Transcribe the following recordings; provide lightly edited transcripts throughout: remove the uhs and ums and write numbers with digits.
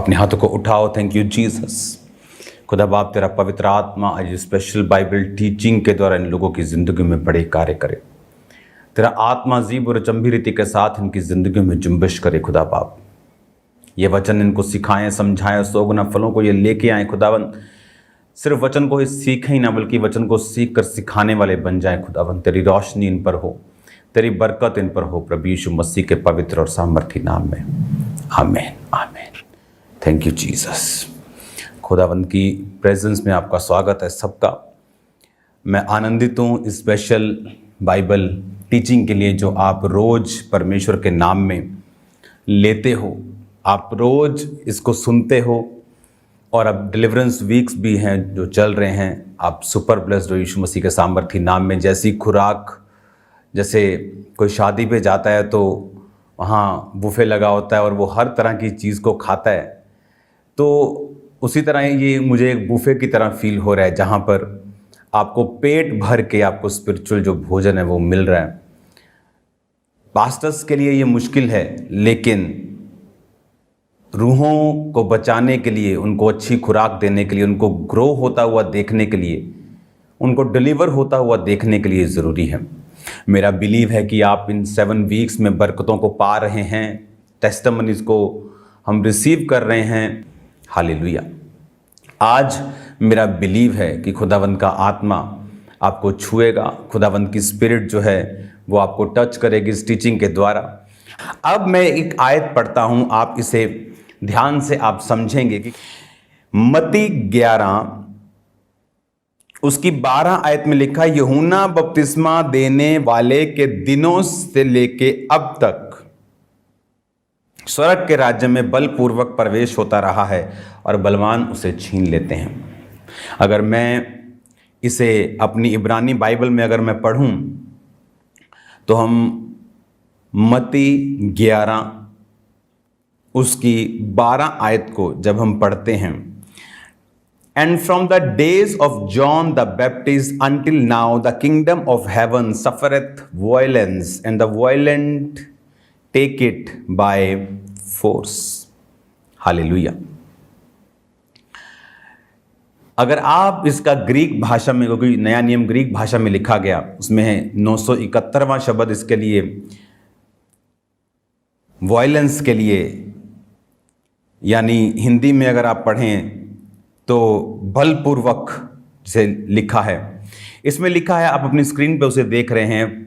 अपने हाथों को उठाओ। Thank you Jesus. खुदा बाप तेरा पवित्र आत्मा आज स्पेशल बाइबल टीचिंग के द्वारा इन लोगों की ज़िंदगी में बड़े कार्य करे। तेरा आत्मा अजीब और अचंभी रीति के साथ इनकी ज़िंदगी में जुम्बिश करे। खुदा बाप ये वचन इनको सिखाएं, समझाएं, 100 गुना फलों को ये लेके आए। खुदावन सिर्फ वचन को ही सीखें ही ना, बल्कि वचन को सीख कर सिखाने वाले बन जाएं। खुदावन तेरी रोशनी इन पर हो, तेरी बरकत इन पर हो, प्रभु यीशु मसीह के पवित्र और सामर्थी नाम में, आमीन आमीन। Thank you Jesus. खुदावंद की प्रेजेंस में आपका स्वागत है सबका। मैं आनंदित हूँ इस स्पेशल बाइबल टीचिंग के लिए जो आप रोज़ परमेश्वर के नाम में लेते हो। आप रोज़ इसको सुनते हो और अब डिलीवरेंस वीक्स भी हैं जो चल रहे हैं। आप सुपर ब्लेस्ड हो यीशु मसीह के सामर्थी नाम में। जैसी खुराक, जैसे कोई शादी पे जाता है तो वहाँ बुफे लगा होता है और वो हर तरह की चीज़ को खाता है, तो उसी तरह ये मुझे एक बुफे की तरह फील हो रहा है जहाँ पर आपको पेट भर के आपको स्पिरिचुअल जो भोजन है वो मिल रहा है। पास्टर्स के लिए ये मुश्किल है, लेकिन रूहों को बचाने के लिए, उनको अच्छी खुराक देने के लिए, उनको ग्रो होता हुआ देखने के लिए, उनको डिलीवर होता हुआ देखने के लिए ज़रूरी है। मेरा बिलीव है कि आप इन 7 वीक्स में बरकतों को पा रहे हैं, टेस्टिमनीज़ को हम रिसीव कर रहे हैं। हालेलुया। आज मेरा बिलीव है कि खुदावंद का आत्मा आपको छुएगा, खुदावंद की स्पिरिट जो है वो आपको टच करेगी इस टीचिंग के द्वारा। अब मैं एक आयत पढ़ता हूँ, आप इसे ध्यान से आप समझेंगे कि मत्ती 11 उसकी 12 आयत में लिखा, यूहन्ना बपतिस्मा देने वाले के दिनों से लेके अब तक स्वर्ग के राज्य में बलपूर्वक प्रवेश होता रहा है और बलवान उसे छीन लेते हैं। अगर मैं इसे अपनी इब्रानी बाइबल में अगर मैं पढ़ूं तो हम मत्ती 11 उसकी 12 आयत को जब हम पढ़ते हैं, and from the days of John the Baptist until now the kingdom of heaven सफरeth violence and the violent take it by force. Hallelujah. अगर आप इसका ग्रीक भाषा में, क्योंकि नया नियम ग्रीक भाषा में लिखा गया, उसमें है 971वां शब्द इसके लिए, वायलेंस के लिए, यानी हिंदी में अगर आप पढ़ें तो बलपूर्वक से लिखा है। इसमें लिखा है, आप अपनी स्क्रीन पे उसे देख रहे हैं,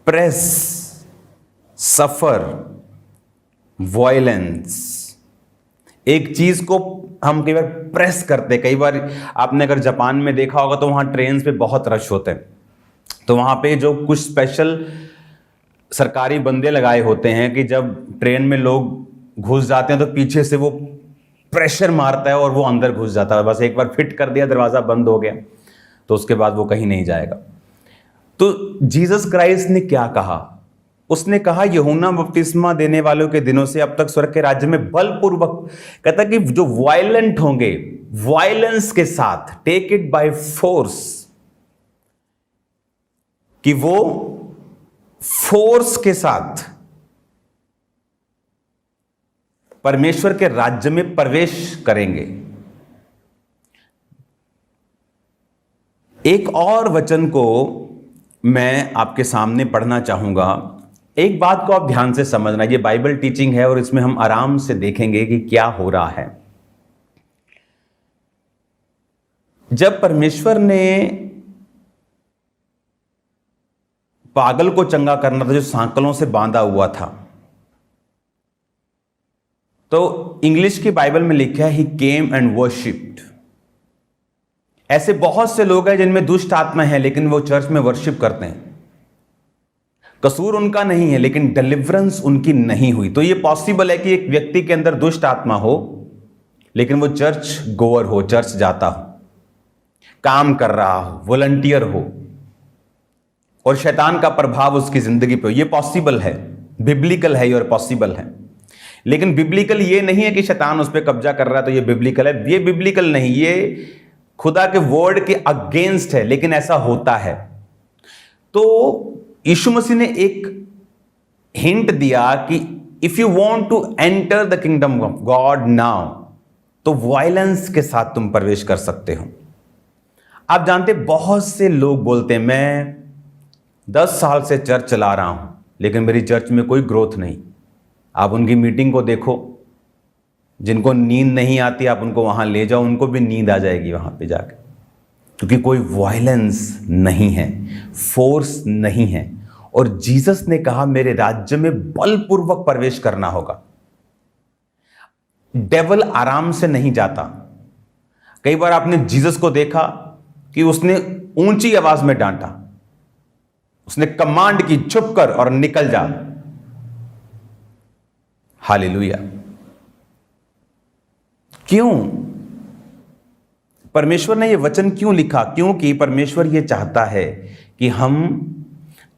प्रेस, सफर, वायलेंस। एक चीज को हम कई बार प्रेस करते, कई बार आपने अगर जापान में देखा होगा तो वहां ट्रेन पे बहुत रश होते हैं, तो वहां पे जो कुछ स्पेशल सरकारी बंदे लगाए होते हैं कि जब ट्रेन में लोग घुस जाते हैं तो पीछे से वो प्रेशर मारता है और वो अंदर घुस जाता है। बस एक बार फिट कर दिया, दरवाजा बंद हो गया, तो उसके बाद वो कहीं नहीं जाएगा। तो जीसस क्राइस्ट ने क्या कहा? उसने कहा यूहन्ना बपतिस्मा देने वालों के दिनों से अब तक स्वर्ग के राज्य में बलपूर्वक, कहता कि जो वायलेंट होंगे, वायलेंस के साथ, टेक इट बाय फोर्स, कि वो फोर्स के साथ परमेश्वर के राज्य में प्रवेश करेंगे। एक और वचन को मैं आपके सामने पढ़ना चाहूंगा। एक बात को आप ध्यान से समझना, ये बाइबल टीचिंग है और इसमें हम आराम से देखेंगे कि क्या हो रहा है। जब परमेश्वर ने पागल को चंगा करना था, जो सांकलों से बांधा हुआ था, तो इंग्लिश की बाइबल में लिखा है, ही केम एंड वर्शिप्ड। ऐसे बहुत से लोग हैं जिनमें दुष्ट आत्मा है, लेकिन वो चर्च में वर्शिप करते हैं। कसूर उनका नहीं है, लेकिन डिलीवरेंस उनकी नहीं हुई। तो ये पॉसिबल है कि एक व्यक्ति के अंदर दुष्ट आत्मा हो, लेकिन वो चर्च गोअर हो, चर्च जाता हो, काम कर रहा हो, वॉलंटियर हो, और शैतान का प्रभाव उसकी जिंदगी पे हो। ये पॉसिबल है, बिब्लिकल है और पॉसिबल है। लेकिन बिब्लिकल ये नहीं है कि शैतान उस पर कब्जा कर रहा है तो ये बिब्लिकल है। ये बिब्लिकल नहीं, ये खुदा के वर्ड के अगेंस्ट है, लेकिन ऐसा होता है। तो यीशु मसीह ने एक हिंट दिया कि if you want to enter the kingdom of God now, तो वायलेंस के साथ तुम प्रवेश कर सकते हो। आप जानते, बहुत से लोग बोलते हैं मैं 10 साल से चर्च चला रहा हूं लेकिन मेरी चर्च में कोई ग्रोथ नहीं। आप उनकी मीटिंग को देखो, जिनको नींद नहीं आती आप उनको वहां ले जाओ, उनको भी नींद आ जाएगी वहां पे जाके, क्योंकि कोई वायलेंस नहीं है, फोर्स नहीं है। और जीसस ने कहा मेरे राज्य में बलपूर्वक प्रवेश करना होगा। डेविल आराम से नहीं जाता। कई बार आपने जीसस को देखा कि उसने ऊंची आवाज में डांटा, उसने कमांड की चुप कर और निकल जा। हालेलुया। क्यों? परमेश्वर ने यह वचन क्यों लिखा? क्योंकि परमेश्वर यह चाहता है कि हम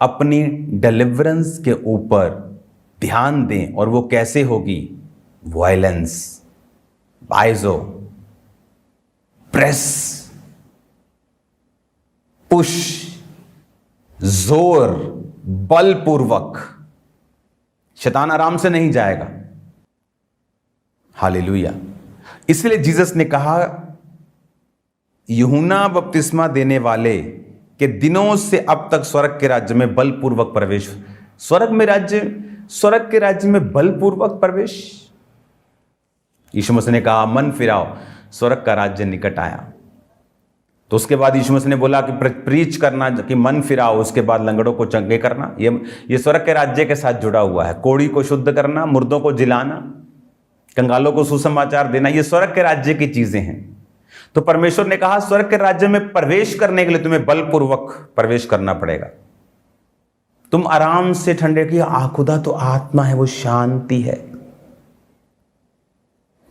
अपनी डिलीवरेंस के ऊपर ध्यान दें। और वो कैसे होगी? वायलेंस, बाइजो, प्रेस, पुश, जोर, बलपूर्वक। शैतान आराम से नहीं जाएगा। हालेलुया। इसलिए जीसस ने कहा यूहन्ना बपतिस्मा देने वाले के दिनों से अब तक स्वर्ग के राज्य में बलपूर्वक प्रवेश। स्वर्ग के राज्य में बलपूर्वक प्रवेश। यीशु मसीह ने कहा मन फिराओ, स्वर्ग का राज्य निकट आया। तो उसके बाद यीशु मसीह ने बोला कि प्रीच करना कि मन फिराओ, उसके बाद लंगड़ों को चंगे करना। ये स्वर्ग के राज्य के साथ जुड़ा हुआ है। कोढ़ी को शुद्ध करना, मुर्दों को जिलाना, कंगालों को सुसमाचार देना, ये स्वर्ग के राज्य की चीजें हैं। तो परमेश्वर ने कहा स्वर्ग के राज्य में प्रवेश करने के लिए तुम्हें बलपूर्वक प्रवेश करना पड़ेगा। तुम आराम से ठंडे की खुदा तो आत्मा है, वो शांति है।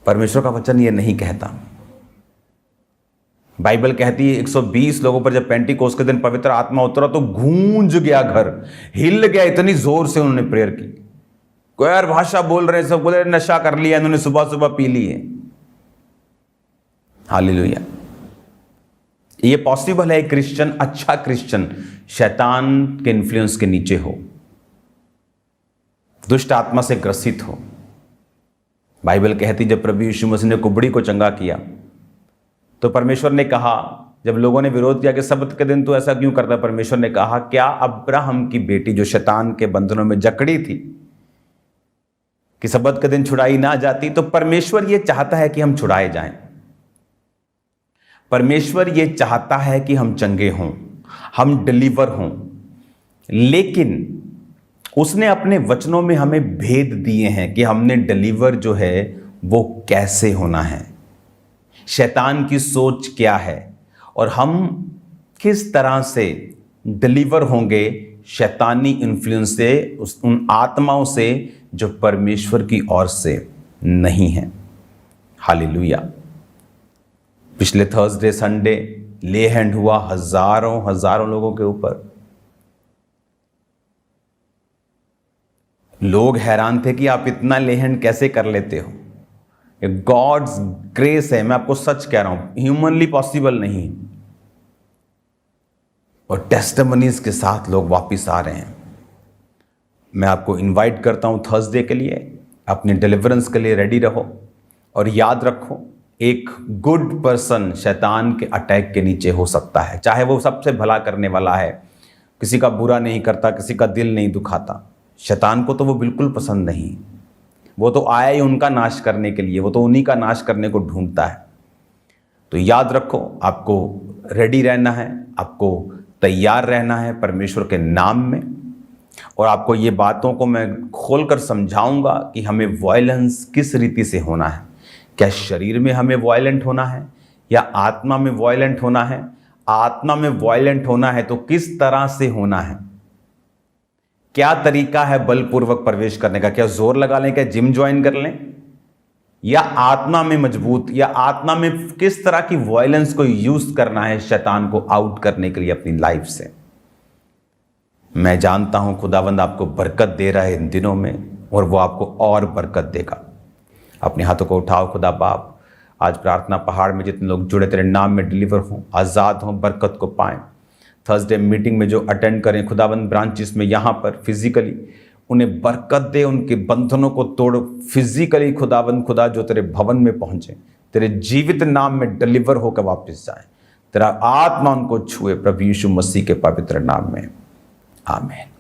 परमेश्वर का वचन ये नहीं कहता। बाइबल कहती है 120 लोगों पर जब पेंटिकोस्त के दिन पवित्र आत्मा उतरा तो गूंज गया, घर हिल गया, इतनी जोर से उन्होंने प्रेयर की। कोई यार भाषा बोल रहे, सब बोले नशा कर लिया इन्होंने, सुबह सुबह पी ली है। हालेलुया। ये पॉसिबल है क्रिश्चियन, अच्छा क्रिश्चियन शैतान के इन्फ्लुएंस के नीचे हो, दुष्ट आत्मा से ग्रसित हो। बाइबल कहती जब प्रभु यीशु मसीह ने कुबड़ी को चंगा किया तो परमेश्वर ने कहा, जब लोगों ने विरोध किया कि सब्त के दिन तो ऐसा क्यों करता, परमेश्वर ने कहा क्या अब्राहम की बेटी जो शैतान के बंधनों में जकड़ी थी कि सब्त के दिन छुड़ाई ना जाती, तो परमेश्वर ये चाहता है कि हम छुड़ाए जाएं। परमेश्वर ये चाहता है कि हम चंगे हों, हम डिलीवर हों। लेकिन उसने अपने वचनों में हमें भेद दिए हैं कि हमने डिलीवर जो है वो कैसे होना है, शैतान की सोच क्या है और हम किस तरह से डिलीवर होंगे शैतानी इन्फ्लुएंस से, उन आत्माओं से जो परमेश्वर की ओर से नहीं है। हालेलुया। पिछले थर्सडे संडे ले हैंड हुआ हजारों लोगों के ऊपर। लोग हैरान थे कि आप इतना ले हैंड कैसे कर लेते हो। गॉड्स ग्रेस है, मैं आपको सच कह रहा हूं, ह्यूमनली पॉसिबल नहीं। और टेस्टिमनीज के साथ लोग वापस आ रहे हैं। मैं आपको इनवाइट करता हूं थर्सडे के लिए, अपने डिलीवरेंस के लिए रेडी रहो। और याद रखो, एक गुड पर्सन शैतान के अटैक के नीचे हो सकता है, चाहे वो सबसे भला करने वाला है, किसी का बुरा नहीं करता, किसी का दिल नहीं दुखाता। शैतान को तो वो बिल्कुल पसंद नहीं, वो तो आया ही उनका नाश करने के लिए, वो तो उन्हीं का नाश करने को ढूंढता है। तो याद रखो, आपको रेडी रहना है, आपको तैयार रहना है परमेश्वर के नाम में। और आपको ये बातों को मैं खोलकर समझाऊंगा कि हमें वायलेंस किस रीति से होना है। क्या शरीर में हमें वायलेंट होना है या आत्मा में वायलेंट होना है? आत्मा में वायलेंट होना है तो किस तरह से होना है? क्या तरीका है बलपूर्वक प्रवेश करने का? क्या जोर लगा लें, क्या जिम ज्वाइन कर लें, या आत्मा में मजबूत, या आत्मा में किस तरह की वायलेंस को यूज करना है शैतान को आउट करने के लिए अपनी लाइफ से? मैं जानता हूं खुदावंद आपको बरकत दे रहा है इन दिनों में, और वो आपको और बरकत देगा। अपने हाथों को उठाओ। खुदा बाप, आज प्रार्थना पहाड़ में जितने लोग जुड़े तेरे नाम में डिलीवर हों, आज़ाद हों, बरकत को पाएं। थर्सडे मीटिंग में जो अटेंड करें खुदावंद ब्रांचेस में, यहाँ पर फिजिकली, उन्हें बरकत दे, उनके बंधनों को तोड़, फिजिकली खुदावंद खुदा जो तेरे भवन में पहुंचे, तेरे जीवित नाम में डिलीवर होकर वापस जाए। तेरा आत्मा उनको छुए प्रभु यीशु मसीह के पवित्र नाम में, आमीन।